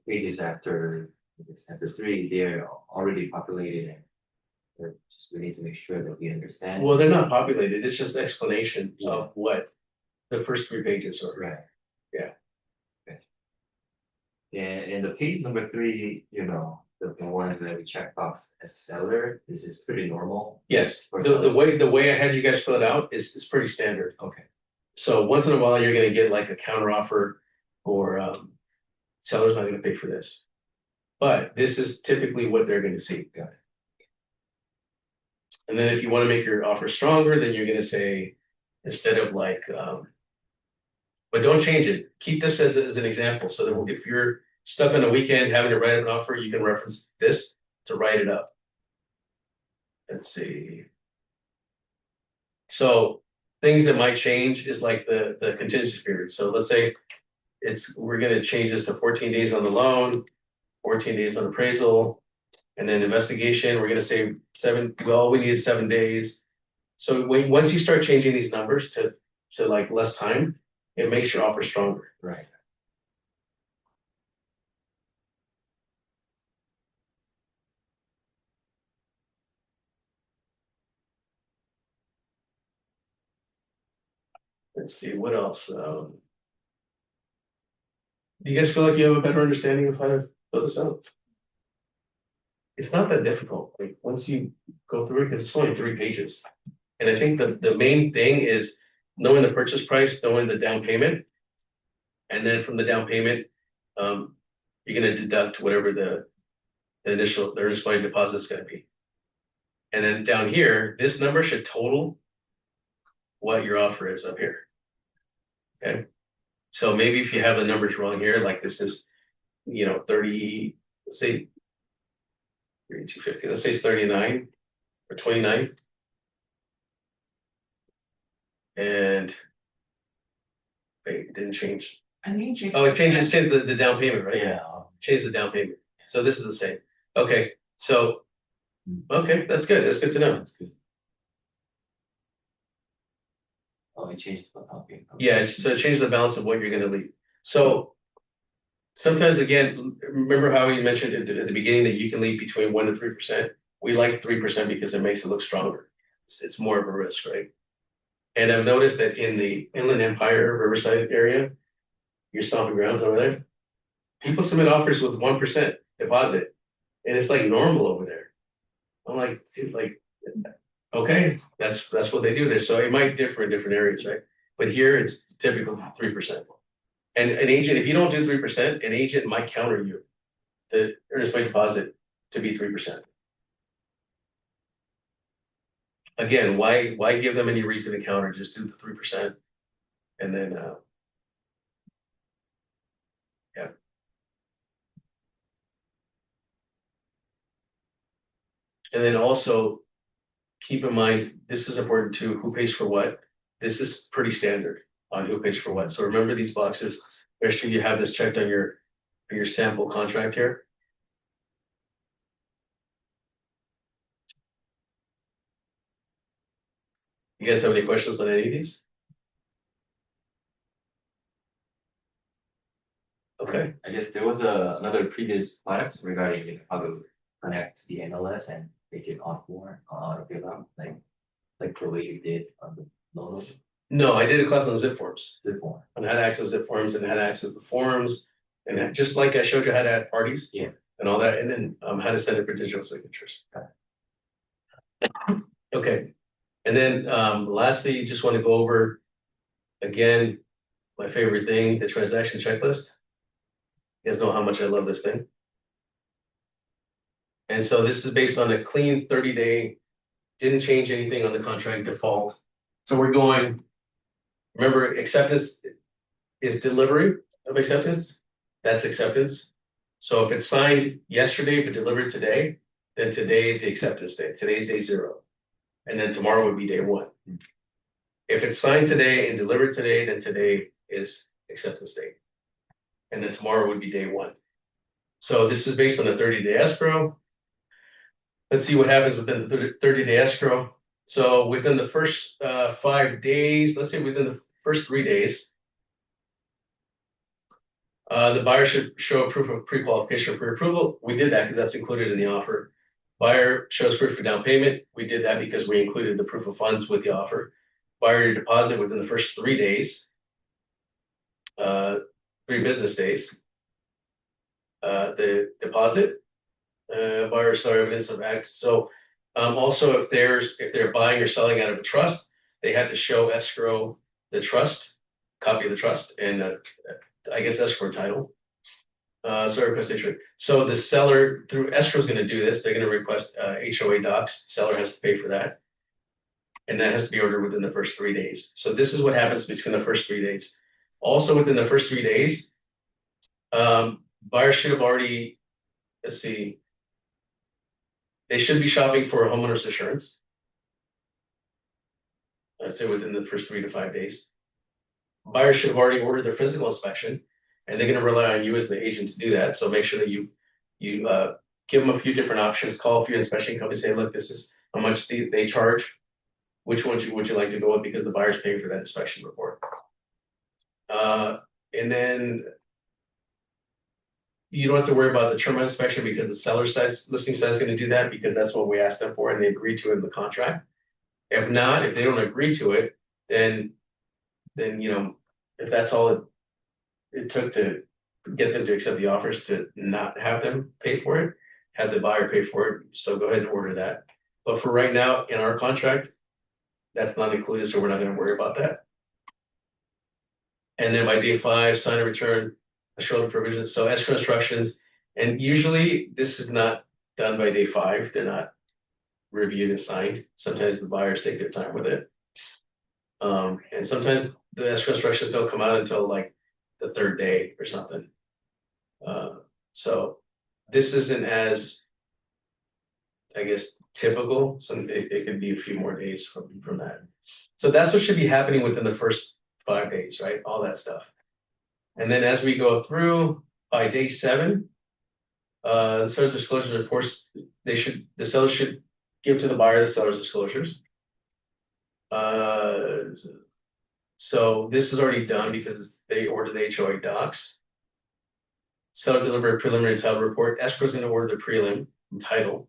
pages after 3, they're already populated and we need to make sure that we understand.
Well, they're not populated. It's just explanation of what the first 3 pages are.
Right.
Yeah.
Okay. And the page number 3, the ones that we check box as a seller, this is pretty normal.
Yes.
For
The way I had you guys fill it out is pretty standard.
Okay.
So once in a while, you're gonna get like a counter offer, or seller's not gonna pay for this. But this is typically what they're gonna see.
Got it.
And then if you want to make your offer stronger, then you're gonna say, instead of like, but don't change it. Keep this as an example, so that if you're stuck on a weekend having to write an offer, you can reference this to write it up. Let's see. So things that might change is like the contingency period. So let's say we're gonna change this to 14 days on the loan, 14 days on appraisal, and then investigation, we're gonna say 7, well, we need 7 days. So once you start changing these numbers to like less time, it makes your offer stronger.
Right.
Let's see, what else? Do you guys feel like you have a better understanding of how to fill this out? It's not that difficult, like, once you go through it, because it's only 3 pages. And I think the main thing is knowing the purchase price, knowing the down payment. And then from the down payment, you're gonna deduct whatever the earnest money deposit is gonna be. And then down here, this number should total what your offer is up here. Okay, so maybe if you have the numbers wrong here, like this is, 30, let's say 3250, let's say it's 39 or 29. And wait, it didn't change.
I think you
Oh, it changes the down payment, right?
Yeah.
Change the down payment. So this is the same. Okay, so okay, that's good. That's good to know.
That's good. Oh, it changed the topic.
Yeah, so change the balance of what you're gonna leave. So sometimes, again, remember how we mentioned at the beginning that you can leave between 1% to 3%. We like 3% because it makes it look stronger. It's more of a risk, right? And I've noticed that in the Inland Empire, Riverside area, your stomping grounds over there, people submit offers with 1% deposit, and it's like normal over there. I'm like, dude, like, okay, that's what they do there. So it might differ in different areas, right? But here it's typically 3%. And an agent, if you don't do 3%, an agent might counter you the earnest money deposit to be 3%. Again, why give them any reason to counter? Just do the 3%, and then yeah. And then also keep in mind, this is important too, who pays for what. This is pretty standard on who pays for what. So remember these boxes. Make sure you have this checked on your sample contract here. You guys have any questions on any of these? Okay,
I guess there was another previous class regarding how to connect the NLS and make it fill out, like the way you did on the loans.
no, I did a class on zip forms,
Zip form.
on how to access zip forms and how to access the forms. And just like I showed you how to add parties.
Yeah.
And all that, and then how to send it for digital signatures. Okay, and then lastly, just want to go over again, my favorite thing, the transaction checklist. You guys know how much I love this thing. And so this is based on a clean 30-day, didn't change anything on the contract default. So we're going, remember, acceptance is delivery of acceptance. That's acceptance. So if it's signed yesterday but delivered today, then today is the acceptance day. Today's day 0. And then tomorrow would be day 1. If it's signed today and delivered today, then today is acceptance day. And then tomorrow would be day 1. So this is based on a 30-day escrow. Let's see what happens within the 30-day escrow. So within the first 5 days, let's say within the first 3 days, the buyer should show proof of pre-qualification or pre-approval. We did that because that's included in the offer. Buyer shows proof of down payment. We did that because we included the proof of funds with the offer. Buyer to deposit within the first 3 days, 3 business days. The deposit, buyer saw evidence of act. So also if they're buying or selling out of a trust, they have to show escrow the trust, copy of the trust, and I guess escrow title. So the seller through escrow is going to do this. They're going to request HOA docs. Seller has to pay for that, and that has to be ordered within the first 3 days. So this is what happens between the first 3 days. Also within the first 3 days, buyer should have already, let's see, they should be shopping for a homeowner's insurance. I'd say within the first 3 to 5 days. Buyer should have already ordered their physical inspection, and they're going to rely on you as the agent to do that. So make sure that you give them a few different options. Call a few inspection companies, say, look, this is how much they charge. Which one would you like to go with, because the buyer's paying for that inspection report. And then you don't have to worry about the termite inspection because the seller says, listing side is going to do that, because that's what we asked them for and they agreed to it in the contract. If not, if they don't agree to it, then if that's all it took to get them to accept the offers, to not have them pay for it, have the buyer pay for it. So go ahead and order that. But for right now in our contract, that's not included, so we're not going to worry about that. And then by day 5, sign and return escrow provisions. So escrow instructions, and usually this is not done by day 5. They're not reviewed and signed. Sometimes the buyers take their time with it. And sometimes the escrow instructions don't come out until like the 3rd day or something. So this isn't as, I guess, typical. So it could be a few more days from that. So that's what should be happening within the first 5 days, right? All that stuff. And then as we go through, by day 7, the seller's disclosure reports, the seller should give to the buyer the seller's disclosures. So this is already done because they ordered the HOA docs. Seller deliver a preliminary title report. Escrow is going to order the prelim and title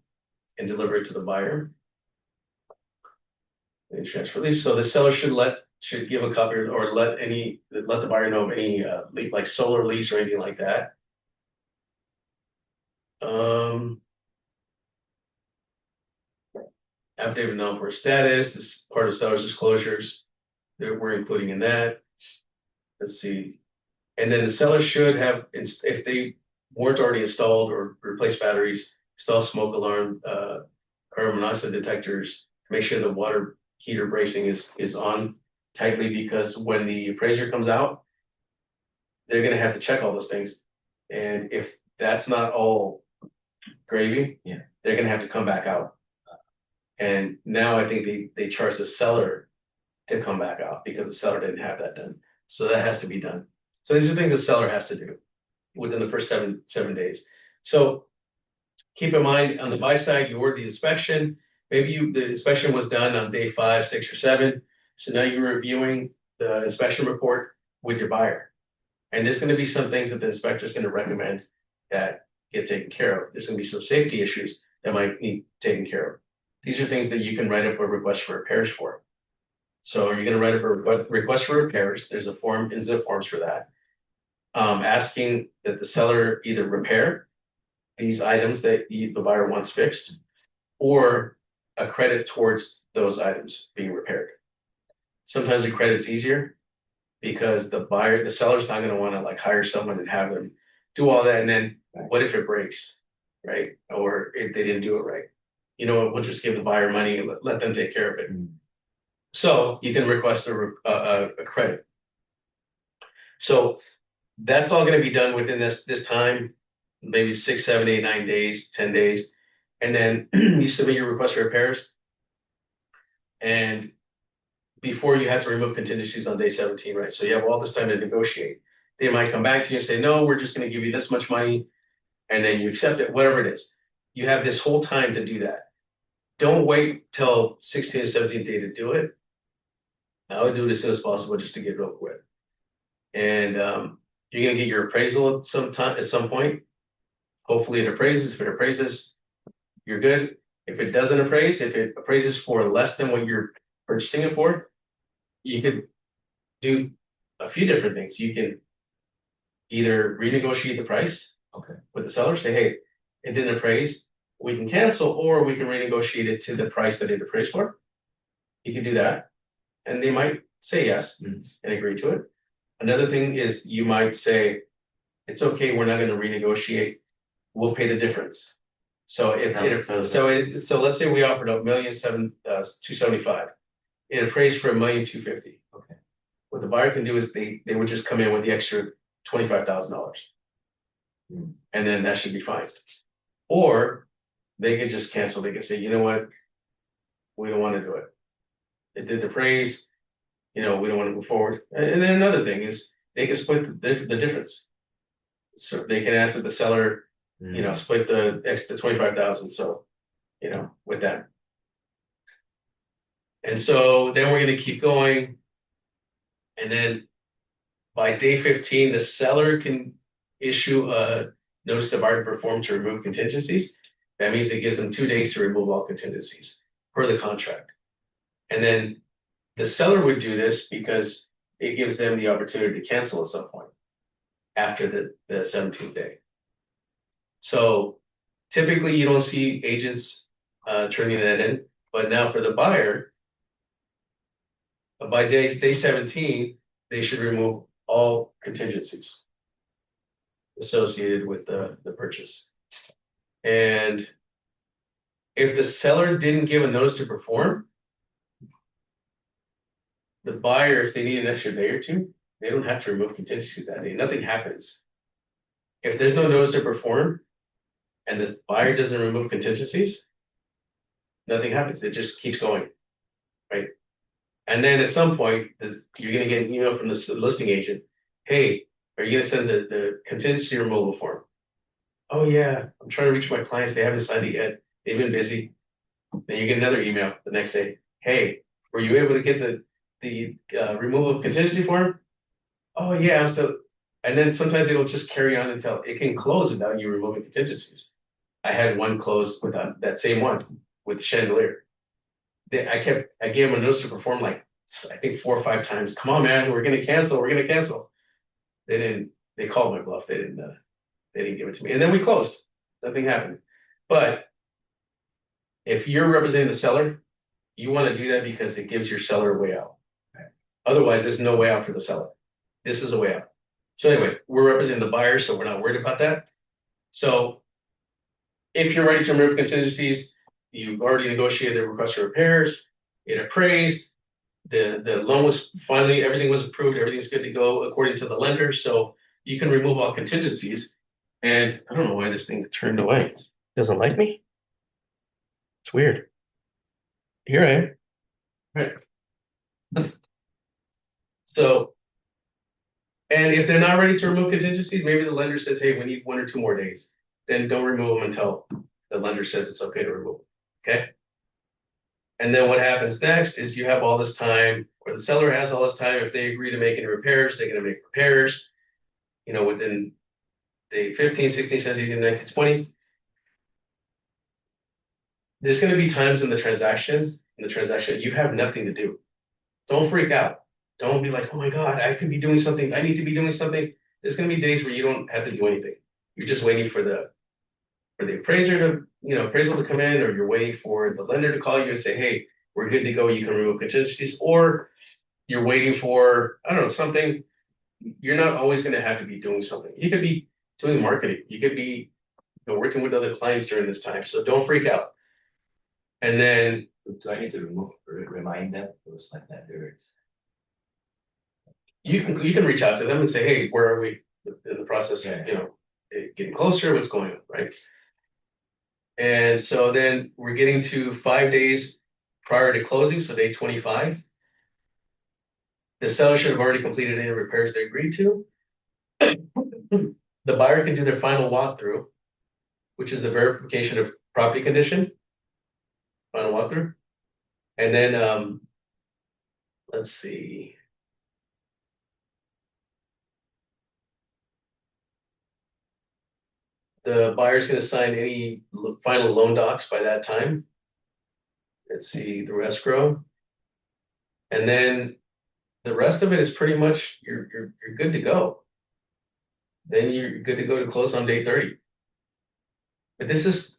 and deliver it to the buyer. And transfer lease. So the seller should give a copy or let the buyer know of any like solar lease or anything like that. Affidavit of non-poor status. This is part of seller's disclosures that we're including in that. Let's see. And then the seller should have, if they weren't already installed or replaced batteries, install smoke alarm, carbon monoxide detectors, make sure the water heater bracing is on tightly, because when the appraiser comes out, they're going to have to check all those things. And if that's not all gravy,
yeah,
they're going to have to come back out. And now I think they charge the seller to come back out because the seller didn't have that done. So that has to be done. So these are things the seller has to do within the first seven days. So keep in mind, on the buy side, you order the inspection. maybe the inspection was done on day 5, 6, or 7. So now you're reviewing the inspection report with your buyer. And there's going to be some things that the inspector is going to recommend that get taken care of. There's going to be some safety issues that might need taken care of. These are things that you can write up a request for repairs for. So you're going to write up a request for repairs. There's a form in zip forms for that. Asking that the seller either repair these items that the buyer wants fixed, or a credit towards those items being repaired. Sometimes the credit's easier because the seller's not going to want to like hire someone and have them do all that. And then what if it breaks, right? Or if they didn't do it right? You know, we'll just give the buyer money and let them take care of it. So you can request a credit. So that's all going to be done within this time, maybe 6, 7, 8, 9 days, 10 days. And then you submit your request for repairs. And before you have to remove contingencies on day 17, right? So you have all this time to negotiate. They might come back to you and say, no, we're just going to give you this much money. And then you accept it, whatever it is. You have this whole time to do that. Don't wait till 16 or 17th day to do it. I would do it as soon as possible just to get it over with. And you're going to get your appraisal at some point. Hopefully it appraises. If it appraises, you're good. If it doesn't appraise, if it appraises for less than what you're purchasing it for, you could do a few different things. You can either renegotiate the price with the seller, say, hey, it didn't appraise, we can cancel, or we can renegotiate it to the price that it appraised for. You can do that. And they might say yes and agree to it. Another thing is you might say, it's okay, we're not going to renegotiate, we'll pay the difference. So so let's say we offered $1,275,000. It appraised for $1,250,000.
Okay.
What the buyer can do is they would just come in with the extra $25,000. And then that should be fine. Or they could just cancel. They could say, you know what, we don't want to do it. It didn't appraise, you know, we don't want to move forward. And then another thing is they can split the difference. So they can ask that the seller, you know, split the extra 25,000. So, you know, with that. And so then we're going to keep going. And then by day 15, the seller can issue a notice to buyer to perform to remove contingencies. That means it gives them 2 days to remove all contingencies per the contract. And then the seller would do this because it gives them the opportunity to cancel at some point after the 17th day. So typically you don't see agents turning that in, but now for the buyer, by day 17, they should remove all contingencies associated with the purchase. And if the seller didn't give a notice to perform, the buyer, if they need an extra day or two, they don't have to remove contingencies that day. Nothing happens. If there's no notice to perform and the buyer doesn't remove contingencies, nothing happens. It just keeps going, right? And then at some point, you're going to get an email from the listing agent. Hey, are you going to send the contingency removal form? Oh yeah, I'm trying to reach my clients. They haven't signed it yet. They've been busy. Then you get another email the next day. Hey, were you able to get the removal of contingency form? Oh yeah, I'm still. And then sometimes it'll just carry on until it can close without you removing contingencies. I had one close without that same one with the chandelier. I gave them a notice to perform like I think 4 or 5 times. Come on, man, we're gonna cancel. We're gonna cancel. They didn't. They called my bluff. They didn't give it to me. And then we closed. Nothing happened. But if you're representing the seller, you want to do that because it gives your seller a way out. Right? Otherwise, there's no way out for the seller. This is a way out. So anyway, we're representing the buyer, so we're not worried about that. So if you're ready to remove contingencies, you've already negotiated the request for repairs, it appraised, the loan was finally, everything was approved, everything's good to go according to the lender. So you can remove all contingencies. And I don't know why this thing turned away. Doesn't like me? It's weird. Here I am. Right. So, and if they're not ready to remove contingencies, maybe the lender says, hey, we need 1 or 2 more days. Then don't remove them until the lender says it's okay to remove them. Okay? And then what happens next is you have all this time, or the seller has all this time. If they agree to make any repairs, they're going to make repairs, within the 15, 16, 17, 18, 19, 20. There's going to be times in the transaction, you have nothing to do. Don't freak out. Don't be like, oh my God, I could be doing something. I need to be doing something. There's going to be days where you don't have to do anything. You're just waiting for the appraiser to, appraisal to come in, or you're waiting for the lender to call you and say, hey, we're good to go. You can remove contingencies, or you're waiting for, I don't know, something. You're not always going to have to be doing something. You could be doing marketing. You could be working with other clients during this time. So don't freak out. And then
Do I need to remind them those like vendors?
you can reach out to them and say, hey, where are we in the process?
Yeah.
Getting closer. What's going on, right? And so then we're getting to 5 days prior to closing, so day 25. The seller should have already completed any repairs they agreed to. The buyer can do their final walkthrough, which is the verification of property condition. Final walkthrough. And then let's see. The buyer's going to sign any final loan docs by that time. Let's see, the escrow. And then the rest of it is pretty much you're good to go. Then you're good to go to close on day 30. But this is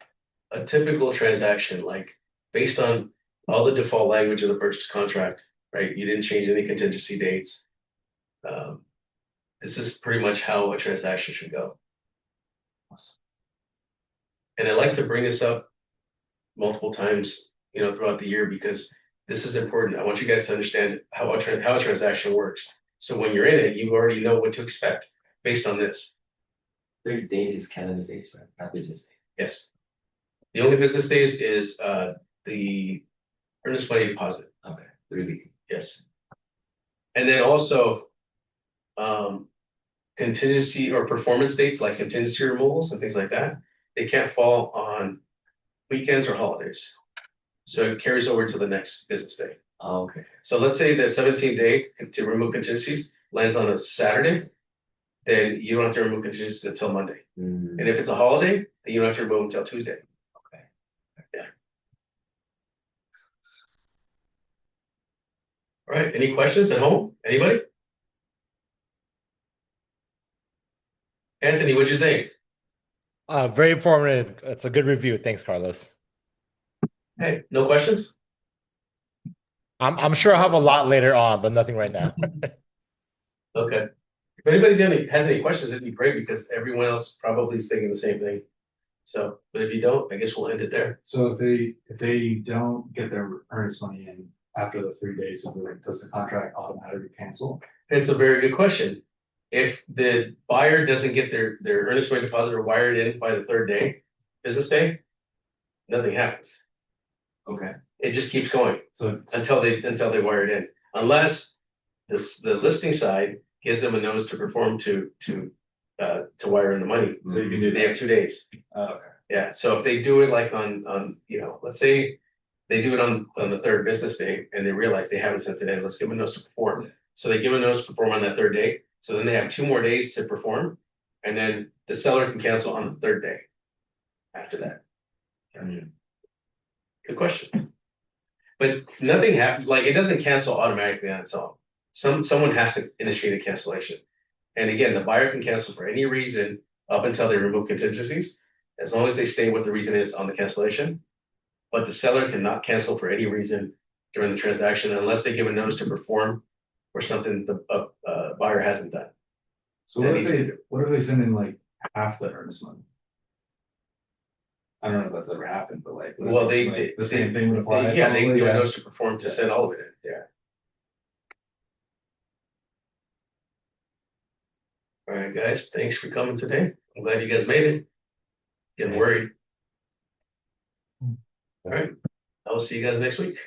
a typical transaction, like based on all the default language of the purchase contract, right? You didn't change any contingency dates. This is pretty much how a transaction should go. And I like to bring this up multiple times, throughout the year, because this is important. I want you guys to understand how a transaction works. So when you're in it, you already know what to expect based on this.
30 days is calendar days, right? Not business days.
Yes. The only business days is the earnest money deposit.
Okay, 3 weeks.
Yes. And then also contingency or performance dates like contingency removals and things like that, they can't fall on weekends or holidays. So it carries over to the next business day.
Oh, okay.
So let's say the 17th day to remove contingencies lands on a Saturday, then you don't have to remove contingencies until Monday.
Mm,
And if it's a holiday, then you don't have to remove them until Tuesday.
okay.
Yeah. All right. Any questions at home? Anybody? Anthony, what'd you think?
Very informative. It's a good review. Thanks, Carlos.
Hey, no questions?
I'm sure I'll have a lot later on, but nothing right now.
Okay. If anybody has any questions, it'd be great because everyone else probably is thinking the same thing. So, but if you don't, I guess we'll end it there.
So if they don't get their earnest money in after the 3 days, so does the contract automatically cancel?
It's a very good question. If the buyer doesn't get their earnest money deposit or wired in by the 3rd day, business day, nothing happens.
Okay,
It just keeps going
so
until they wire it in, unless the listing side gives them a notice to perform to wire in the money.
so you can do
They
that.
have 2 days.
Okay,
Yeah. So if they do it like on let's say they do it on the 3rd business day and they realize they haven't sent it in, let's give them a notice to perform. So they give a notice to perform on that 3rd day. So then they have 2 more days to perform, and then the seller can cancel on the 3rd day. After that. Good question. But nothing happened. Like it doesn't cancel automatically on its own. Someone has to initiate a cancellation. And again, the buyer can cancel for any reason up until they remove contingencies, as long as they state what the reason is on the cancellation. But the seller cannot cancel for any reason during the transaction unless they give a notice to perform or something the buyer hasn't done.
so
That
what
needs to do.
if they send in like half the earnest money? I don't know if that's ever happened, but like, what if
Well,
like, the same thing would apply.
Yeah, they can
probably,
give a
yeah.
notice to perform to send all of it in. Yeah. All right, guys. Thanks for coming today. I'm glad you guys made it. Getting worried. All right. I will see you guys next week.